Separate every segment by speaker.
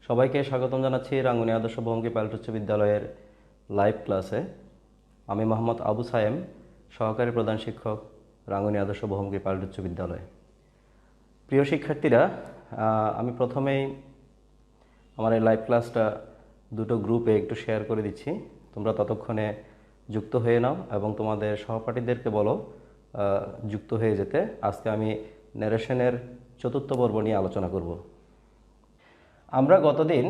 Speaker 1: সবাইকে স্বাগতম জানাচ্ছি রাঙ্গুনি আদর্শ বহুমুখী পাইলট উচ্চ বিদ্যালয়ের লাইভ ক্লাসে। আমি মোহাম্মদ আবু সায়েম, সহকারী প্রধান শিক্ষক, রাঙ্গুনি আদর্শ বহুমুখী পাইলট উচ্চ বিদ্যালয়। প্রিয় শিক্ষার্থীরা, আমি প্রথমেই আমার এই লাইভ ক্লাসটা দুটো গ্রুপে একটু শেয়ার করে দিচ্ছি। তোমরা ততক্ষণে যুক্ত হয়ে নাও এবং তোমাদের সহপাঠীদেরকে বলো যুক্ত হয়ে যেতে। আজকে আমি ন্যারেশনের চতুর্থ পর্ব নিয়ে আলোচনা করব। আমরা গতদিন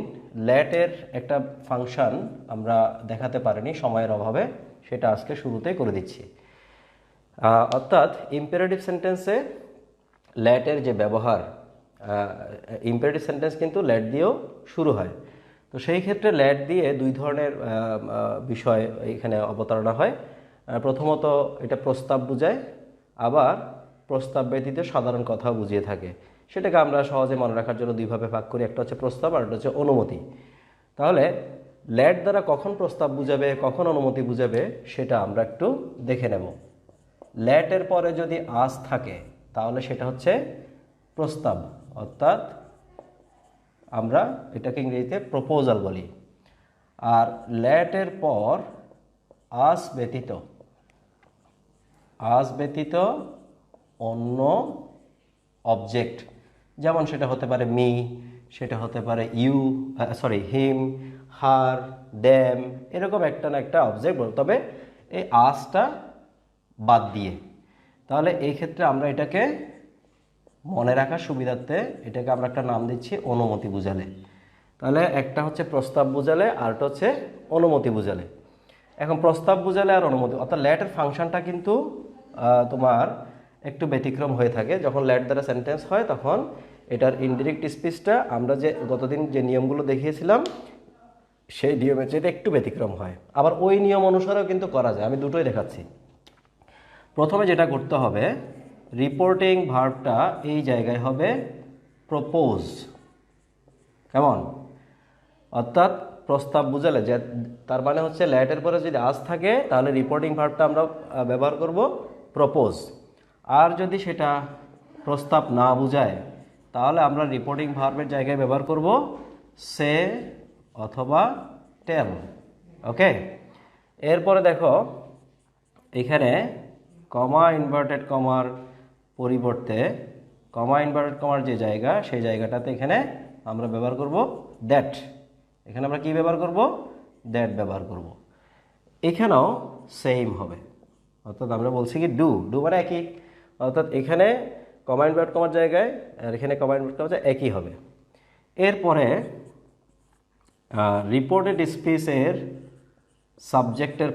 Speaker 1: ল্যাটের একটা ফাংশন আমরা দেখাতে পারিনি সময়ের অভাবে, সেটা আজকে শুরুতেই করে দিচ্ছি। অর্থাৎ ইম্পারেটিভ সেন্টেন্সে ল্যাটের যে ব্যবহার, ইম্পারেটিভ সেন্টেন্স কিন্তু ল্যাট দিয়েও শুরু হয়। তো সেই ক্ষেত্রে ল্যাট দিয়ে দুই ধরনের বিষয় এখানে অবতারণা হয়। প্রথমত এটা প্রস্তাব বোঝায়, আবার প্রস্তাব ব্যতীত সাধারণ কথাও বুঝিয়ে থাকে। সেটাকে আমরা সহজে মনে রাখার জন্য দুইভাবে ভাগ করি, একটা হচ্ছে প্রস্তাব আর একটা হচ্ছে অনুমতি। তাহলে ল্যাট দ্বারা কখন প্রস্তাব বুঝাবে, কখন অনুমতি বুঝাবে, সেটা আমরা একটু দেখে নেব। ল্যাটের পরে যদি আস থাকে তাহলে সেটা হচ্ছে প্রস্তাব, অর্থাৎ আমরা এটাকে ইংরেজিতে প্রপোজাল বলি। আর ল্যাটের পর আস ব্যতীত অন্য অবজেক্ট, যেমন সেটা হতে পারে মি, সেটা হতে পারে হিম, হার, ড্যাম, এরকম একটা না একটা অবজেক্ট, তবে এই আসটা বাদ দিয়ে। তাহলে এই ক্ষেত্রে আমরা এটাকে মনে রাখার সুবিধার্থে এটাকে আমরা একটা নাম দিচ্ছি অনুমতি বুঝালে। তাহলে একটা হচ্ছে প্রস্তাব বুঝালে, আরটা হচ্ছে অনুমতি বুঝালে। এখন প্রস্তাব বুঝালে আর অনুমতি, অর্থাৎ ল্যাটের ফাংশনটা কিন্তু তোমার একটু ব্যতিক্রম হয়ে থাকে। যখন ল্যাট দ্বারা সেন্টেন্স হয় তখন এটার ইনডিরেক্ট স্পিচটা আমরা যে গতদিন যে নিয়মগুলো দেখিয়েছিলাম সেই নিয়মের চেয়ে একটু ব্যতিক্রম হয়। আবার ওই নিয়ম অনুসারেও কিন্তু করা যায়, আমি দুটোই দেখাচ্ছি। প্রথমে যেটা করতে হবে, রিপোর্টিং ভার্বটা এই জায়গায় হবে প্রপোজ। কেমন? অর্থাৎ প্রস্তাব বুঝালে, যে তার মানে হচ্ছে ল্যাটের পরে যদি আস থাকে তাহলে রিপোর্টিং ভার্বটা আমরা ব্যবহার করব প্রপোজ। আর যদি সেটা প্রস্তাব না বুঝায় তাহলে আমরা রিপোর্টিং ভার্বের জায়গায় ব্যবহার করব সে অথবা টেল। ওকে, এরপরে দেখো এখানে কমা ইনভার্টেড কমার পরিবর্তে কমা ইনভার্টেড কমার যে জায়গা, সেই জায়গাটাতে এখানে আমরা ব্যবহার করব দ্যাট। এখানে আমরা কি ব্যবহার করব? দ্যাট ব্যবহার করব। এখানেও সেম হবে, অর্থাৎ আমরা বলছি কি ডু মানে একই, অর্থাৎ এখানে কমা ইনভার্ট কমার জায়গায় আর এখানে কমা ইনভার্ট কমার জায়গায় একই হবে। এরপরে রিপোর্টেড স্পিচের সাবজেক্টের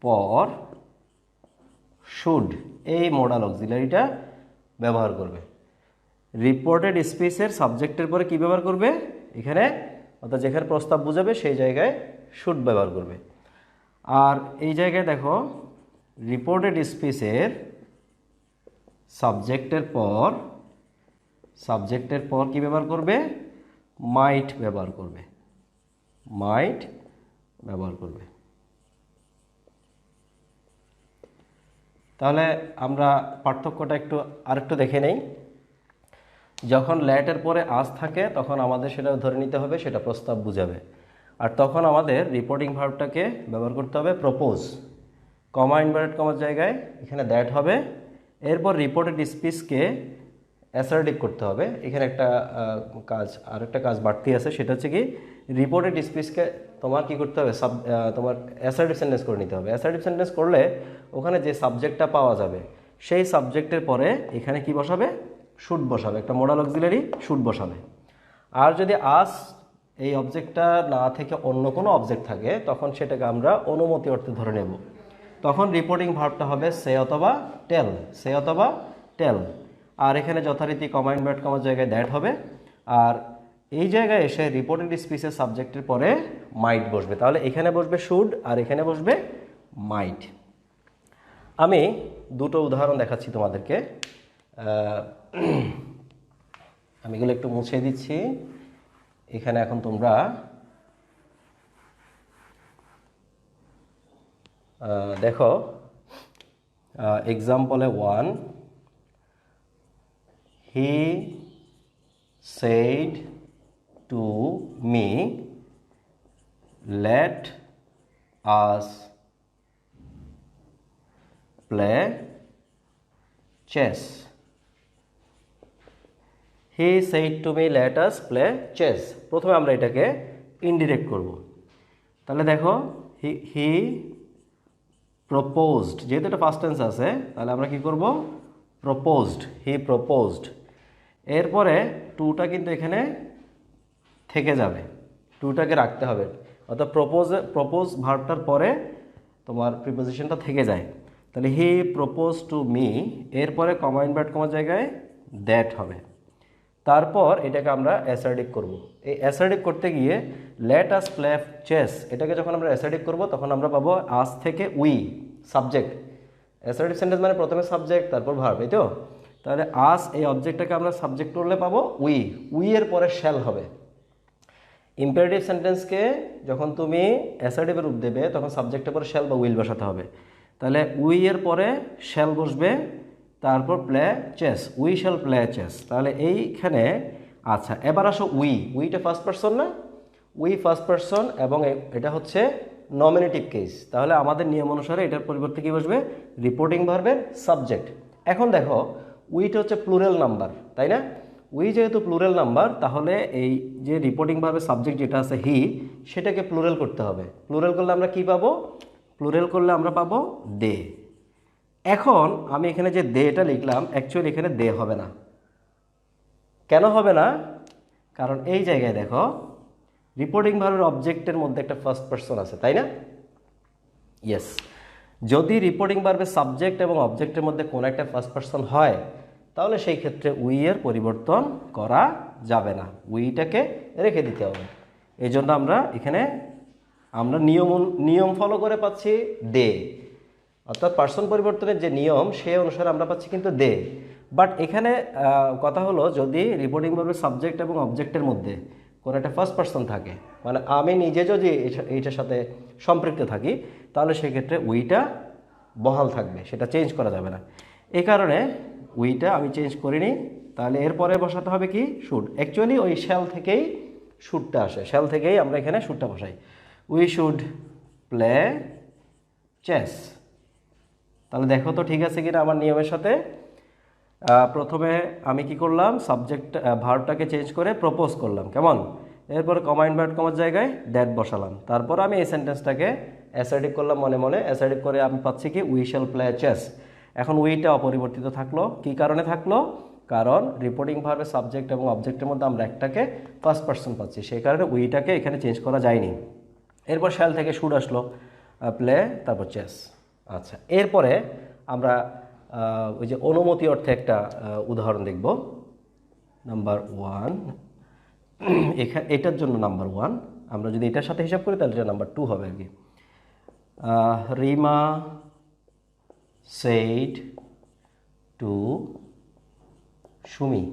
Speaker 1: পর শুড এই মোডাল অক্সিলারিটা ব্যবহার করবে। রিপোর্টেড স্পিচের সাবজেক্টের পরে কি ব্যবহার করবে? এখানে, অর্থাৎ যেখানে প্রস্তাব বুঝাবে সেই জায়গায় শুড ব্যবহার করবে। আর এই জায়গায় দেখো রিপোর্টেড স্পিচের সাবজেক্টের পর কি ব্যবহার করবে? মাইট ব্যবহার করবে। তাহলে আমরা পার্থক্যটা আরেকটু দেখে নেই। যখন ল্যাটের পরে আস থাকে তখন আমাদের সেটা ধরে নিতে হবে সেটা প্রস্তাব বুঝাবে, আর তখন আমাদের রিপোর্টিং ভার্বটাকে ব্যবহার করতে হবে প্রপোজ। কমা ইনভার্টেড কমার জায়গায় এখানে দ্যাট হবে। এরপর রিপোর্টেড স্পিচকে অ্যাসার্টিভ করতে হবে। এখানে আরেকটা কাজ বাড়তি আছে, সেটা হচ্ছে কি রিপোর্টেড স্পিচকে তোমার কি করতে হবে? তোমার অ্যাসার্টিভ সেন্টেন্স করে নিতে হবে। অ্যাসার্টিভ সেন্টেন্স করলে ওখানে যে সাবজেক্টটা পাওয়া যাবে সেই সাবজেক্টের পরে এখানে কি বসাবে? শুড বসাবে, একটা মোডাল অক্সিলারি শুড বসাবে। আর যদি আস এই অবজেক্টটা না থেকে অন্য কোনো অবজেক্ট থাকে তখন সেটাকে আমরা অনুমতি অর্থে ধরে নেব। তখন রিপোর্টিং ভার্বটা হবে সে অথবা টেল। আর এখানে যথারীতি কমা ইনভার্ট কমার জায়গায় দ্যাট হবে। আর এই জায়গায় এসে রিপোর্টেড স্পিচের সাবজেক্টের পরে মাইট বসবে। তাহলে এখানে বসবে শুড আর এখানে বসবে মাইট। আমি দুটো উদাহরণ দেখাচ্ছি তোমাদেরকে। আমি এগুলো একটু মুছে দিচ্ছি। এখানে এখন তোমরা দেখো এক্সাম্পলে 1, হি said to me, let us play chess. He said to me, let us play chess. প্রথমে আমরা এটাকে ইনডিরেক্ট করব। তাহলে দেখো হি প্রপোজড, যেহেতু এটা ফার্স্ট টেন্স আছে তাহলে আমরা কি করব, প্রপোজড, হি প্রপোজড। এরপরে টুটা কিন্তু এখানে থেকে যাবে, টুটাকে রাখতে হবে, অর্থাৎ প্রপোজ ভার্বটার পরে তোমার প্রিপোজিশনটা থেকে যায়। তাহলে হি প্রপোজ টু মি, এরপরে কমা ইনভার্ট কমার জায়গায় দ্যাট হবে। তারপর এটাকে আমরা অ্যাসার্টিভ করব। এই অ্যাসার্টিভ করতে গিয়ে লেট আস প্লে চেস, এটাকে যখন আমরা অ্যাসার্টিভ করব তখন আমরা পাবো আস থেকে উই, সাবজেক্ট। অ্যাসার্টিভ সেন্টেন্স মানে প্রথমে সাবজেক্ট তারপর ভার্ব, এই তো। তাহলে আস এই অবজেক্টটাকে আমরা সাবজেক্ট করলে পাবো উই, উই এর পরে শ্যাল হবে। ইম্পারেটিভ সেন্টেন্সকে যখন তুমি অ্যাসার্টিভে রূপ দেবে তখন সাবজেক্টের পরে শ্যাল বা উইল বসাতে হবে। তাহলে উই এর পরে শ্যাল বসবে, তারপর play chess, we shall play chess. তাহলে এইখানে আচ্ছা এবার আসো উইটা ফার্স্ট পারসন না, উই ফার্স্ট পারসন এবং এটা হচ্ছে নমিনেটিভ কেস। তাহলে আমাদের নিয়ম অনুসারে এটার পরিবর্তে কী বসবে, রিপোর্টিং ভার্বের সাবজেক্ট। এখন দেখো উইটা হচ্ছে প্লুরাল নাম্বার, তাই না? উই যেহেতু প্লুরাল নাম্বার তাহলে এই যে রিপোর্টিং ভার্বের সাবজেক্ট যেটা আছে হি, সেটাকে প্লুরাল করতে হবে। প্লুরাল করলে আমরা কি পাবো, প্লুরাল করলে আমরা পাবো দে। এখন আমি এখানে যে দেটা লিখলাম অ্যাকচুয়ালি এখানে দে হবে না। কেন হবে না? কারণ এই জায়গায় দেখো রিপোর্টিং ভার্বের অবজেক্টের মধ্যে একটা ফার্স্ট পারসন আছে, তাই না? ইয়েস, যদি রিপোর্টিং ভার্বের সাবজেক্ট এবং অবজেক্টের মধ্যে কোনো একটা ফার্স্ট পারসন হয় তাহলে সেই ক্ষেত্রে উই এর পরিবর্তন করা যাবে না, উইটাকে রেখে দিতে হবে। এই জন্য আমরা এখানে নিয়ম ফলো করে পাচ্ছি দে, অর্থাৎ পার্সন পরিবর্তনের যে নিয়ম সে অনুসারে আমরা পাচ্ছি কিন্তু দে। বাট এখানে কথা হলো যদি রিপোর্টিং ভার্বের সাবজেক্ট এবং অবজেক্টের মধ্যে কোনো একটা ফার্স্ট পারসন থাকে, মানে আমি নিজে যদি এইটার সাথে সম্পৃক্ত থাকি, তাহলে সেক্ষেত্রে উইটা বহাল থাকবে, সেটা চেঞ্জ করা যাবে না। এই কারণে উইটা আমি চেঞ্জ করিনি। তাহলে এরপরে বসাতে হবে কি, শুড। অ্যাকচুয়ালি ওই শ্যাল থেকেই শুডটা আসে, শ্যাল থেকেই আমরা এখানে শুডটা বসাই। We should play chess. তাহলে দেখো তো ঠিক আছে কিনা আমার নিয়মের সাথে। প্রথমে আমি কি করলাম, সাবজেক্ট ভার্বটাকে চেঞ্জ করে প্রপোজ করলাম, কেমন? এরপর কমা ইনভার্ট কমার জায়গায় দ্যাট বসালাম। তারপর আমি এই সেন্টেন্সটাকে অ্যাসার্টিভ করলাম মনে মনে। অ্যাসার্টিভ করে আমি পাচ্ছি কি, উই শ্যাল প্লে চেস। এখন উইটা অপরিবর্তিত থাকলো। কি কারণে থাকলো? কারণ রিপোর্টিং ভার্বের সাবজেক্ট এবং অবজেক্টের মধ্যে আমরা একটাকে ফার্স্ট পারসন পাচ্ছি, সেই কারণে উইটাকে এখানে চেঞ্জ করা যায়নি। এরপর শ্যাল থেকে শুড আসলো, প্লে তারপর চেস। আচ্ছা, এরপরে আমরা ওই যে অনুমতি অর্থে একটা উদাহরণ দেখব। নাম্বার 1, এটার জন্য নাম্বার 1, আমরা যদি এটার সাথে হিসাব করি তাহলে এটা নাম্বার 2 হবে আর কি। Rima said to Sumi,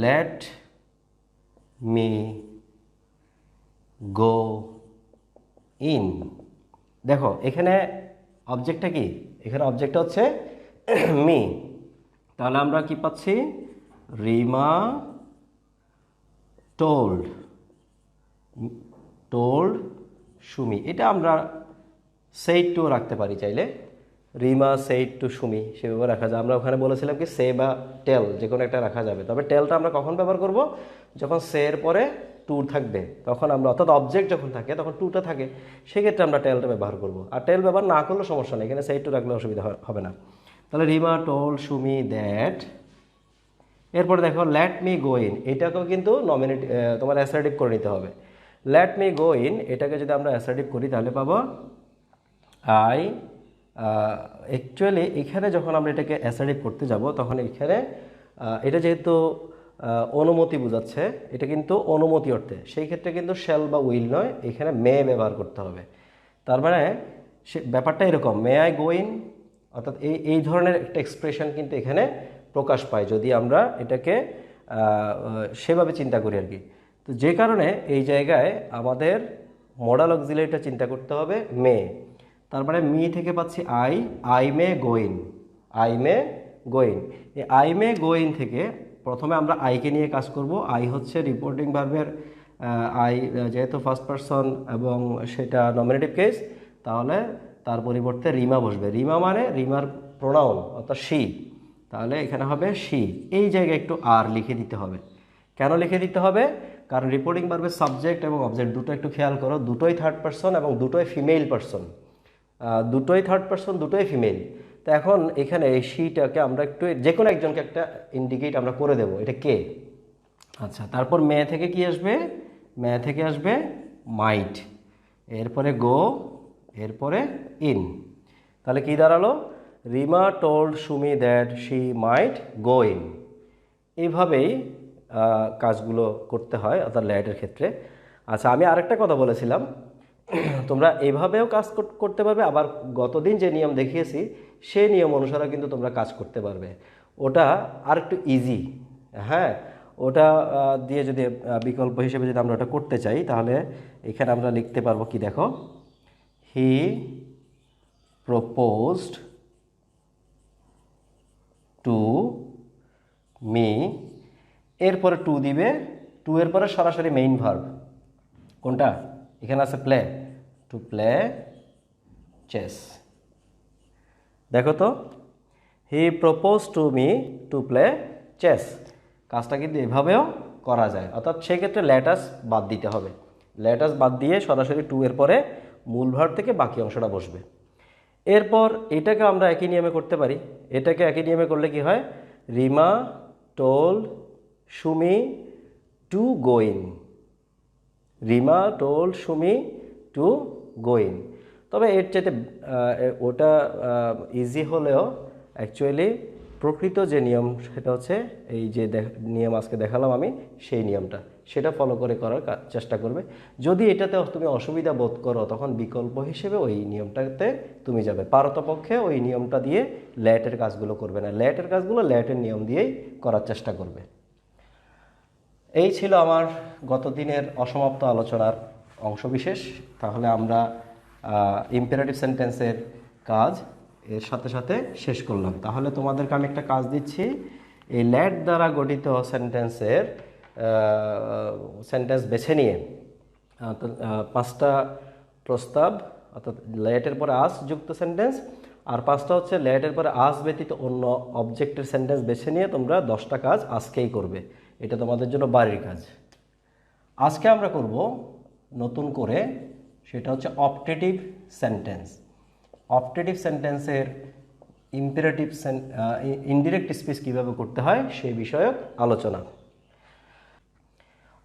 Speaker 1: let me go in। দেখো এখানে অবজেক্টটা কি, এখানে অবজেক্টটা হচ্ছে মি। তাহলে আমরা কি পাচ্ছি, রিমা টোল্ড সুমি। এটা আমরা সেইড টু রাখতে পারি চাইলে, রিমা সেইড টু সুমি সেভাবে রাখা যায়। আমরা ওখানে বলেছিলাম কি সে বা টেল যে কোনো একটা রাখা যাবে, তবে টেলটা আমরা কখন ব্যবহার করব, যখন সে এর পরে টু থাকবে তখন আমরা, অর্থাৎ অবজেক্ট যখন থাকে তখন টুটা থাকে, সেক্ষেত্রে আমরা টেলটা ব্যবহার করব। আর টেল ব্যবহার না করলেও সমস্যা নেই, এখানে সেইড টু রাখলে অসুবিধা হবে না। তাহলে রিমা টোল্ড সুমি দ্যাট। এরপরে দেখো লেট মি গো ইন, এটাকেও কিন্তু তোমার অ্যাসার্টিভ করে নিতে হবে। লেট মি গো ইন এটাকে যদি আমরা অ্যাসার্টিভ করি তাহলে পাবো অ্যাকচুয়ালি এখানে যখন আমরা এটাকে অ্যাসার্টিভ করতে যাব তখন এখানে এটা যেহেতু অনুমতি বোঝাচ্ছে, এটা কিন্তু অনুমতি অর্থে, সেই ক্ষেত্রে কিন্তু শ্যাল বা উইল নয়, এখানে মে ব্যবহার করতে হবে। তার মানে ব্যাপারটা এরকম, মে আই গো ইন, অর্থাৎ এই ধরনের একটা এক্সপ্রেশন কিন্তু এখানে প্রকাশ পায় যদি আমরা এটাকে সেভাবে চিন্তা করি আর কি। তো যে কারণে এই জায়গায় আমাদের মডাল অক্সিলারিটা চিন্তা করতে হবে মে। তার মানে মি থেকে পাচ্ছি I may go in, I may going. এই আই মে গোইন থেকে প্রথমে আমরা আইকে নিয়ে কাজ করব। আই হচ্ছে রিপোর্টিং ভার্বের আই, যেহেতু ফার্স্ট পারসন এবং সেটা নমিনেটিভ কেস, তাহলে তার পরিবর্তে রিমা বসবে। রিমা মানে রিমার প্রোনাউন অর্থাৎ শি, তাহলে এখানে হবে শি। এই জায়গায় একটু আর লিখে দিতে হবে। কেন লিখে দিতে হবে? কারণ রিপোর্টিং ভার্বের সাবজেক্ট এবং অবজেক্ট দুটো একটু খেয়াল করো, দুটোই থার্ড পারসন এবং দুটোই ফিমেল পারসন, দুটোই থার্ড পারসন, দুটোই ফিমেল। তো এখন এখানে এই শিটাকে আমরা একটু যে কোনো একজনকে একটা ইন্ডিকেট আমরা করে দেব, এটা কে। আচ্ছা, তারপর মে থেকে কি আসবে? মে থেকে আসবে মাইট, এরপরে গো, এরপরে ইন। তাহলে কি দাঁড়ালো? Rima told Sumi that she might go in. এইভাবেই কাজগুলো করতে হয় অর্থাৎ ল্যাটের ক্ষেত্রে। আচ্ছা, আমি আরেকটা কথা বলেছিলাম, তোমরা এইভাবেও কাজ করতে পারবে, আবার গতদিন যে নিয়ম দেখিয়েছি সেই নিয়ম অনুসারে কিন্তু তোমরা কাজ করতে পারবে। ওটা আর একটু ইজি। হ্যাঁ, ওটা দিয়ে যদি বিকল্প হিসেবে যদি আমরা ওটা করতে চাই, তাহলে এখানে আমরা লিখতে পারবো কি, দেখো, হি প্রপোজড টু মি, এরপরে টু দিবে, টু এর পরে সরাসরি মেইন ভার্ব কোনটা? এখানে আছে প্লে, টু প্লে চেস। দেখো তো, he propose to me to play chess. কাজটা কিন্তু এভাবেও করা যায়, অর্থাৎ সেক্ষেত্রে লেটাস বাদ দিতে হবে। লেটাস বাদ দিয়ে সরাসরি টু এর পরে মূল ভার্ব থেকে বাকি অংশটা বসবে। এরপর এটাকে আমরা একই নিয়মে করতে পারি। এটাকে একই নিয়মে করলে কি হয়? Rima told Sumi to go in, Rima told Sumi to go in. তবে এর চাইতে ওটা ইজি হলেও অ্যাকচুয়ালি প্রকৃত যে নিয়ম সেটা হচ্ছে এই যে নিয়ম আজকে দেখালাম আমি, সেই নিয়মটা, সেটা ফলো করে করার চেষ্টা করবে। যদি এটাতে তুমি অসুবিধা বোধ করো, তখন বিকল্প হিসেবে ওই নিয়মটাতে তুমি যাবে। পারতপক্ষে ওই নিয়মটা দিয়ে ল্যাটের কাজগুলো করবে না, ল্যাটের কাজগুলো ল্যাটের নিয়ম দিয়েই করার চেষ্টা করবে। এই ছিল আমার গত দিনের অসমাপ্ত আলোচনার অংশবিশেষ। তাহলে আমরা ইম্পেরেটিভ সেন্টেন্সের কাজ এর সাথে সাথে শেষ করলাম। তাহলে তোমাদেরকে আমি একটা কাজ দিচ্ছি, এই ল্যাট দ্বারা গঠিত সেন্টেন্স বেছে নিয়ে পাঁচটা প্রস্তাব, অর্থাৎ ল্যাটের পরে আস যুক্ত সেন্টেন্স, আর পাঁচটা হচ্ছে ল্যাটের পরে আস ব্যতীত অন্য অবজেক্টের সেন্টেন্স বেছে নিয়ে তোমরা 10টা কাজ আজকেই করবে। এটা তোমাদের জন্য বাড়ির কাজ। আজকে আমরা করব নতুন করে, সেটা হচ্ছে অপটেটিভ সেন্টেন্স। অপটেটিভ সেন্টেন্সের ইনডিরেক্ট স্পিচ কীভাবে করতে হয় সেই বিষয়ক আলোচনা।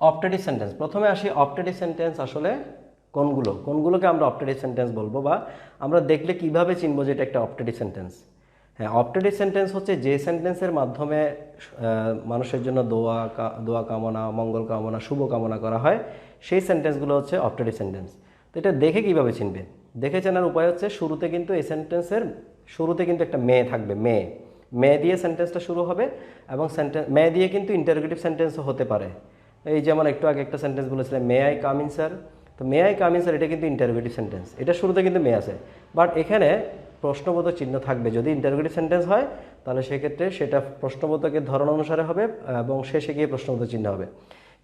Speaker 1: অপটেটিভ সেন্টেন্স, প্রথমে আসি। অপটেটিভ সেন্টেন্স আসলে কোনগুলোকে আমরা অপটেটিভ সেন্টেন্স বলবো, বা আমরা দেখলে কিভাবে চিনবো যে এটা একটা অপটেটিভ সেন্টেন্স? হ্যাঁ, অপটেটিভ সেন্টেন্স হচ্ছে যে সেন্টেন্সের মাধ্যমে মানুষের জন্য দোয়া কামনা, মঙ্গল কামনা, শুভ কামনা করা হয়, সেই সেন্টেন্সগুলো হচ্ছে অপটেটিভ সেন্টেন্স। তো এটা দেখে কিভাবে চিনবে? দেখে চেনার উপায় হচ্ছে, শুরুতে কিন্তু এই সেন্টেন্সের শুরুতে কিন্তু একটা মে থাকবে, মে দিয়ে সেন্টেন্সটা শুরু হবে, এবং মে দিয়ে কিন্তু ইন্টারোগেটিভ সেন্টেন্সও হতে পারে। এই যেমন একটু আগে একটা সেন্টেন্স বলেছিলাম, may I come in sir. তো may I come in sir, এটা কিন্তু ইন্টারোগেটিভ সেন্টেন্স, এটা শুরুতে কিন্তু মে আছে, বাট এখানে প্রশ্নবোধক চিহ্ন থাকবে। যদি ইন্টারোগেটিভ সেন্টেন্স হয় তাহলে সেক্ষেত্রে সেটা প্রশ্নবোধকের ধরন অনুসারে হবে এবং শেষে গিয়ে প্রশ্নবোধক চিহ্ন হবে।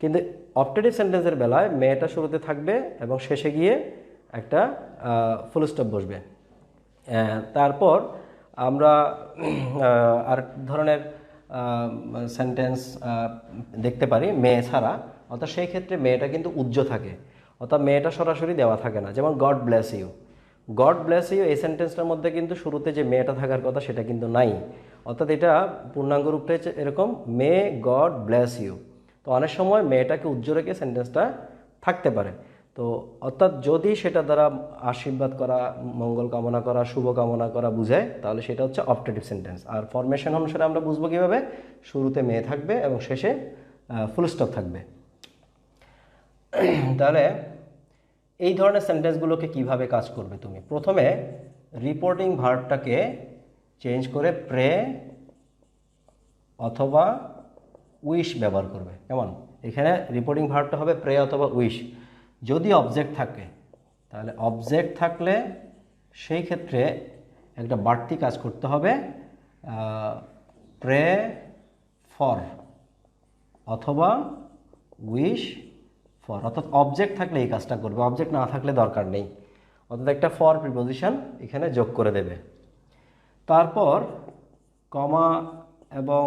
Speaker 1: কিন্তু অপটেটিভ সেন্টেন্সের বেলায় মেটা শুরুতে থাকবে এবং শেষে গিয়ে একটা ফুল স্টপ বসবে। তারপর আমরা আরেক ধরনের সেন্টেন্স দেখতে পারি মে ছাড়া, অর্থাৎ সেই ক্ষেত্রে মেয়েটা কিন্তু উজ্জ্ব থাকে, অর্থাৎ মেয়েটা সরাসরি দেওয়া থাকে না। যেমন God bless you, God bless you এই সেন্টেন্সটার মধ্যে কিন্তু শুরুতে যে মেয়েটা থাকার কথা সেটা কিন্তু নাই, অর্থাৎ এটা পূর্ণাঙ্গ রূপটা এরকম, মে গড ব্লেস ইউ। তো অনেক সময় মেয়েটাকে উজ্জ্ব রেখে সেন্টেন্সটা থাকতে পারে। তো অর্থাৎ যদি সেটা দ্বারা আশীর্বাদ করা, মঙ্গল কামনা করা, শুভ কামনা করা বুঝায়, তাহলে সেটা হচ্ছে অপটেটিভ সেন্টেন্স। আর ফরমেশন অনুসারে আমরা বুঝবো কীভাবে? শুরুতে মেয়ে থাকবে এবং শেষে ফুল স্টপ থাকবে। তাহলে এই ধরনের সেন্টেন্সগুলোকে কিভাবে কাজ করবে তুমি? প্রথমে রিপোর্টিং ভার্বটাকে চেঞ্জ করে প্রে অথবা উইশ ব্যবহার করবে। কেমন? এখানে রিপোর্টিং ভার্বটা হবে প্রে অথবা উইশ। যদি অবজেক্ট থাকে, তাহলে অবজেক্ট থাকলে সেই ক্ষেত্রে একটা বাড়তি কাজ করতে হবে, প্রে ফর অথবা উইশ ফর, অর্থাৎ অবজেক্ট থাকলে এই কাজটা করবে, অবজেক্ট না থাকলে দরকার নেই। অর্থাৎ একটা ফর প্রিপোজিশন এখানে যোগ করে দেবে। তারপর কমা এবং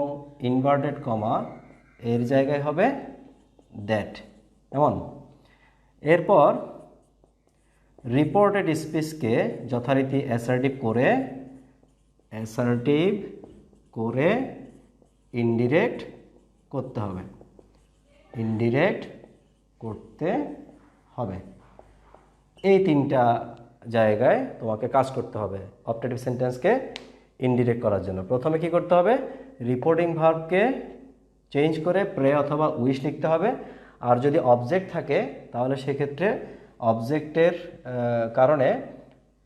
Speaker 1: ইনভার্টেড কমা এর জায়গায় হবে দ্যাট, এমন। এরপর রিপোর্টেড স্পিচকে যথারীতি অ্যাসার্টিভ করে ইনডিরেক্ট করতে হবে, ইনডিরেক্ট করতে হবে। এই তিনটা জায়গায় তোমাকে কাজ করতে হবে অবজেক্টিভ সেন্টেন্সকে ইনডিরেক্ট করার জন্য। প্রথমে কি করতে হবে, রিপোর্টিং ভার্বকে চেঞ্জ করে প্রে অথবা উইশ লিখতে হবে। আর যদি অবজেক্ট থাকে তাহলে সেক্ষেত্রে অবজেক্টের কারণে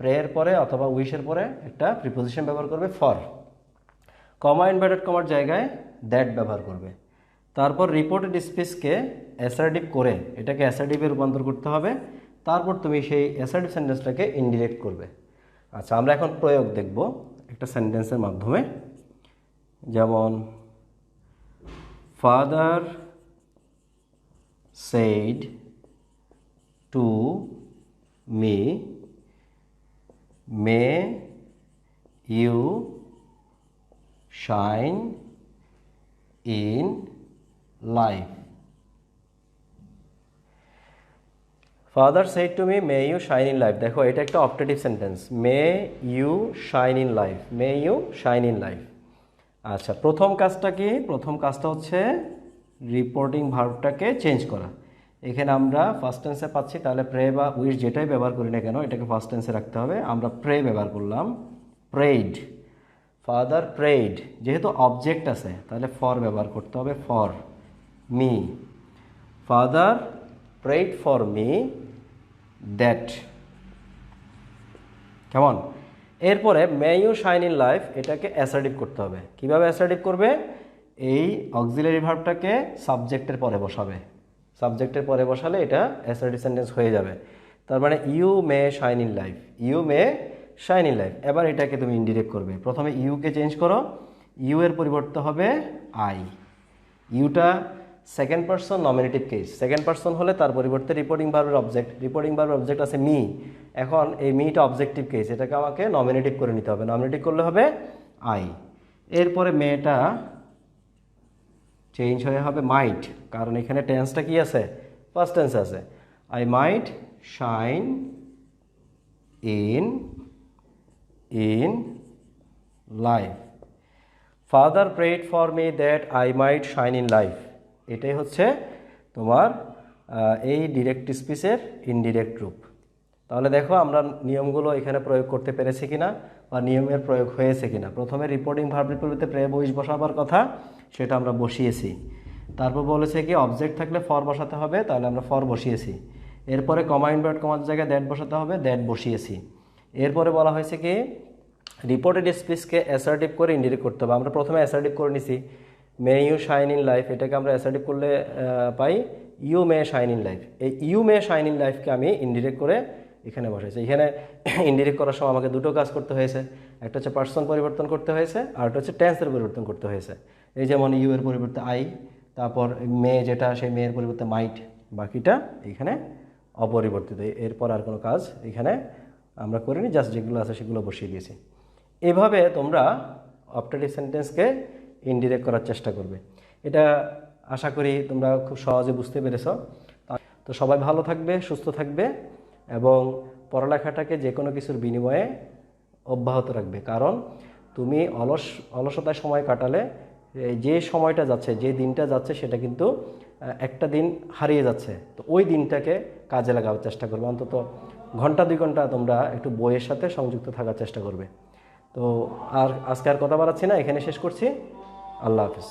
Speaker 1: প্রেয়ের পরে অথবা উইশের পরে একটা প্রিপোজিশন ব্যবহার করবে ফর। কমা ইনভার্টেড কমার জায়গায় দ্যাট ব্যবহার করবে। তারপর রিপোর্টেড স্পিচকে অ্যাসার্টিভ করে এটাকে অ্যাসার্টিভে রূপান্তর করতে হবে। তারপর তুমি সেই অ্যাসার্টিভ সেন্টেন্সটাকে ইনডিরেক্ট করবে। আচ্ছা, আমরা এখন প্রয়োগ দেখব একটা সেন্টেন্সের মাধ্যমে। যেমন father said to me, may you shine in life. Father said to me, may you shine in life. দেখো এটা একটা optative sentence, may you shine in life, may you shine in life। আচ্ছা, প্রথম কাজটা কি? প্রথম কাজটা হচ্ছে রিপোর্টিং ভার্বটাকে চেঞ্জ করা। এখানে আমরা ফার্স্ট টেন্সে পাচ্ছি, তাহলে প্রে বা উইশ যেটাই ব্যবহার করি না কেন এটাকে ফার্স্ট টেন্সে রাখতে হবে। আমরা প্রে ব্যবহার করলাম, প্রেইড। ফাদার প্রেইড, যেহেতু অবজেক্ট আছে তাহলে ফর ব্যবহার করতে হবে, for me. Father prayed for me that, কেমন? এরপরে may you shine in life, এটাকে অ্যাসার্টিভ করতে হবে। কিভাবে অ্যাসার্টিভ করবে? এই অক্সিলারি ভার্বটাকে সাবজেক্টের পরে বসাবে, সাবজেক্টের পরে বসালে এটা অ্যাসার্টিভ সেন্টেন্স হয়ে যাবে। তার মানে you may shine in life, you may shine in life. এবার এটাকে তুমি ইনডিরেক্ট করবে। প্রথমে ইউকে চেঞ্জ করো, ইউ এর পরিবর্তে হবে আই। ইউটা second person nominative case, second person হলে তার পরিবর্তে রিপোর্টিং ভার্বের অবজেক্ট, রিপোর্টিং ভার্বের অবজেক্ট আছে মি। এখন এই মিটা অবজেক্টিভ কেস, এটাকে আমাকে নমিনেটিভ করে নিতে হবে, নমিনেটিভ করলে হবে আই। এরপরে মেটা চেঞ্জ হয়ে হবে মাইট, কারণ এখানে টেন্সটা কি আছে? ফার্স্ট টেন্স আছে। I might shine in life. Father prayed for me that I might shine in life. এটাই হচ্ছে তোমার এই ডিরেক্ট স্পিচের ইনডিরেক্ট রূপ। তাহলে দেখো আমরা নিয়মগুলো এখানে প্রয়োগ করতে পেরেছি কিনা বা নিয়মের প্রয়োগ হয়েছে কিনা। প্রথমে রিপোর্টিং ভার্বের পরিবর্তে প্রে উইশ বসাবার কথা, সেটা আমরা বসিয়েছি। তারপর বলেছে কি অবজেক্ট থাকলে ফর বসাতে হবে, তাহলে আমরা ফর বসিয়েছি। এরপরে কমা ইনভার্ট কমার জায়গায় দ্যাট বসাতে হবে, দ্যাট বসিয়েছি। এরপরে বলা হয়েছে কি রিপোর্টেড স্পিচকে অ্যাসার্টিভ করে ইনডিরেক্ট করতে হবে। আমরা প্রথমে অ্যাসার্টিভ করে নিছি may you shine in life, এটাকে আমরা অ্যাসার্টিভ করলে পাই you may shine in life. এই ইউ মে শাইন ইন লাইফকে আমি ইনডিরেক্ট করে এখানে বসেছি। এখানে ইনডিরেক্ট করার সময় আমাকে দুটো কাজ করতে হয়েছে, একটা হচ্ছে পার্সন পরিবর্তন করতে হয়েছে, আর একটা হচ্ছে টেন্সের পরিবর্তন করতে হয়েছে। এই যেমন ইউ এর পরিবর্তে আই, তারপর মে যেটা সেই মেয়ের পরিবর্তে মাইট, বাকিটা এখানে অপরিবর্তিত। এরপর আর কোনো কাজ এখানে আমরা করিনি, জাস্ট যেগুলো আছে সেগুলো বসিয়ে দিয়েছি। এভাবে তোমরা অপটেটিভ সেন্টেন্সকে ইনডিরেক্ট করার চেষ্টা করবে। এটা আশা করি তোমরা খুব সহজে বুঝতে পেরেছ। তো সবাই ভালো থাকবে, সুস্থ থাকবে এবং পড়ালেখাটাকে যে কোনো কিছুর বিনিময়ে অব্যাহত রাখবে। কারণ তুমি অলসতায় সময় কাটালে যে সময়টা যাচ্ছে, যে দিনটা যাচ্ছে, সেটা কিন্তু একটা দিন হারিয়ে যাচ্ছে। তো ওই দিনটাকে কাজে লাগাবার চেষ্টা করবে। অন্তত ঘন্টা 2 ঘন্টা তোমরা একটু বইয়ের সাথে সংযুক্ত থাকার চেষ্টা করবে। তো আর আজকে আর কথা বাড়াচ্ছি না, এখানে শেষ করছি। আল্লাহ হাফিজ।